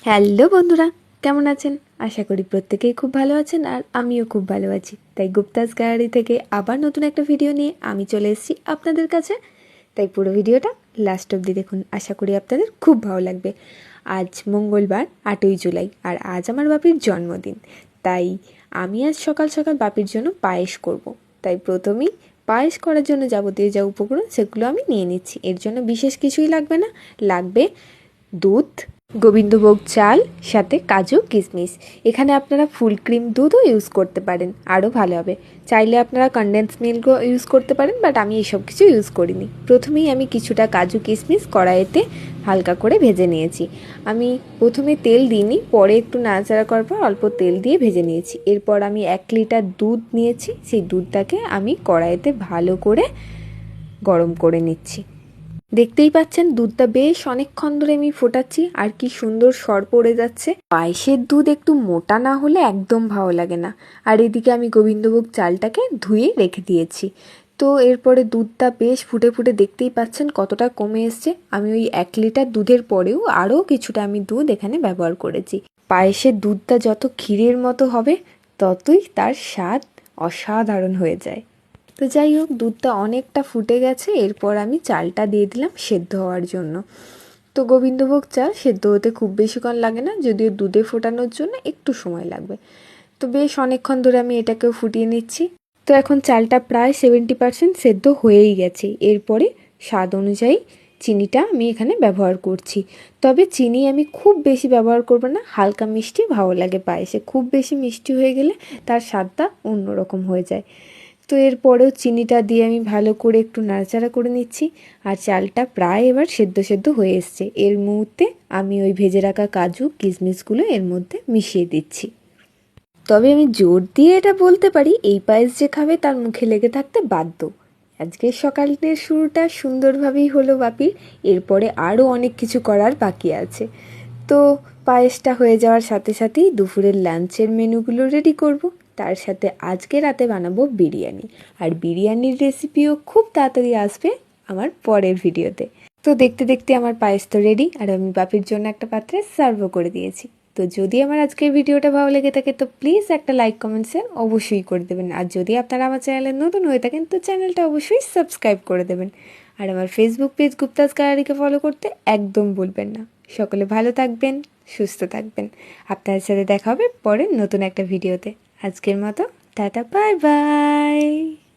Hello বন্ধুরা, কেমন আছেন? আশা করি প্রত্যেকেই খুব ভালো আছেন আর আমিও খুব ভালো আছি। তাই গুপ্তাস গ্যালারি থেকে আবার নতুন একটা ভিডিও নিয়ে আমি চলে এসেছি আপনাদের কাছে। তাই পুরো ভিডিওটা লাস্ট অবধি দেখুন, আশা করি আপনাদের খুব ভালো লাগবে। আজ মঙ্গলবার 8ই জুলাই আর আজ আমার বাপির জন্মদিন। তাই আমি আজ সকাল সকাল বাপির জন্য পায়েস করব। তাই প্রথমেই পায়েস করার জন্য যাবতীয় যা উপকরণ সেগুলো আমি নিয়ে নিচ্ছি। এর জন্য বিশেষ কিছুই লাগবে না, লাগবে দুধ, গোবিন্দভোগ চাল, সাথে কাজু কিশমিশ। এখানে আপনারা ফুল ক্রিম দুধও ইউজ করতে পারেন, আরও ভালো হবে। চাইলে আপনারা কনডেন্স মিল্কও ইউজ করতে পারেন, বাট আমি এইসব কিছু ইউজ করিনি। প্রথমেই আমি কিছুটা কাজু কিশমিশ কড়াইতে হালকা করে ভেজে নিয়েছি। আমি প্রথমে তেল দিইনি, পরে একটু নাড়াচাড়া করার পর অল্প তেল দিয়ে ভেজে নিয়েছি। এরপর আমি 1 লিটার দুধ নিয়েছি, সেই দুধটাকে আমি কড়াইতে ভালো করে গরম করে নিচ্ছি। দেখতেই পাচ্ছেন দুধটা বেশ অনেকক্ষণ ধরে আমি ফোটাচ্ছি আর কি সুন্দর সর পড়ে যাচ্ছে। পায়েসের দুধ একটু মোটা না হলে একদম ভালো লাগে না। আর এদিকে আমি গোবিন্দভোগ চালটাকে ধুয়ে রেখে দিয়েছি। তো এরপরে দুধটা বেশ ফুটে ফুটে দেখতেই পাচ্ছেন কতটা কমে এসছে। আমি ওই 1 লিটার দুধের পরেও আরও কিছুটা আমি দুধ এখানে ব্যবহার করেছি। পায়েসের দুধটা যত ক্ষীরের মতো হবে ততই তার স্বাদ অসাধারণ হয়ে যায়। তো যাই হোক, দুধটা অনেকটা ফুটে গেছে। এরপর আমি চালটা দিয়ে দিলাম সেদ্ধ হওয়ার জন্য। তো গোবিন্দভোগ চাল সেদ্ধ হতে খুব বেশিক্ষণ লাগে না, যদিও দুধে ফোটানোর জন্য একটু সময় লাগবে। তো বেশ অনেকক্ষণ ধরে আমি এটাকেও ফুটিয়ে নিচ্ছি। তো এখন চালটা প্রায় 70% সেদ্ধ হয়েই গেছে। এরপরে স্বাদ অনুযায়ী চিনিটা আমি এখানে ব্যবহার করছি। তবে চিনি আমি খুব বেশি ব্যবহার করব না, হালকা মিষ্টি ভালো লাগে পায়েসে। খুব বেশি মিষ্টি হয়ে গেলে তার স্বাদটা অন্যরকম হয়ে যায়। তো এরপরেও চিনিটা দিয়ে আমি ভালো করে একটু নাড়াচাড়া করে নিচ্ছি। আর চালটা প্রায় এবার সেদ্ধ সেদ্ধ হয়ে এসছে। এর মুহূর্তে আমি ওই ভেজে রাখা কাজু কিশমিশগুলো এর মধ্যে মিশিয়ে দিচ্ছি। তবে আমি জোর দিয়ে এটা বলতে পারি, এই পায়েস যে খাবে তার মুখে লেগে থাকতে বাধ্য। আজকের সকালের শুরুটা সুন্দরভাবেই হলো বাপির। এরপরে আরও অনেক কিছু করার বাকি আছে। তো পায়েসটা হয়ে যাওয়ার সাথে সাথেই দুপুরের লাঞ্চের মেনুগুলো রেডি করব। তার সাথে আজকে রাতে বানাবো বিরিয়ানি। আর বিরিয়ানির রেসিপিও খুব তাড়াতাড়ি আসবে আমার পরের ভিডিওতে। তো দেখতে দেখতে আমার পায়েস তো রেডি, আর আমি বাপির জন্য একটা পাত্রে সার্ভও করে দিয়েছি। তো যদি আমার আজকের ভিডিওটা ভালো লেগে থাকে তো প্লিজ একটা লাইক কমেন্ট শেয়ার অবশ্যই করে দেবেন। আর যদি আপনারা আমার চ্যানেলে নতুন হয়ে থাকেন তো চ্যানেলটা অবশ্যই সাবস্ক্রাইব করে দেবেন। আর আমার ফেসবুক পেজ গুপ্তাস গ্যালারিকে ফলো করতে একদম ভুলবেন না। সকলে ভালো থাকবেন, সুস্থ থাকবেন। আপনাদের সাথে দেখা হবে পরের নতুন একটা ভিডিওতে। আজকের মতো টাটা, বাই বাই।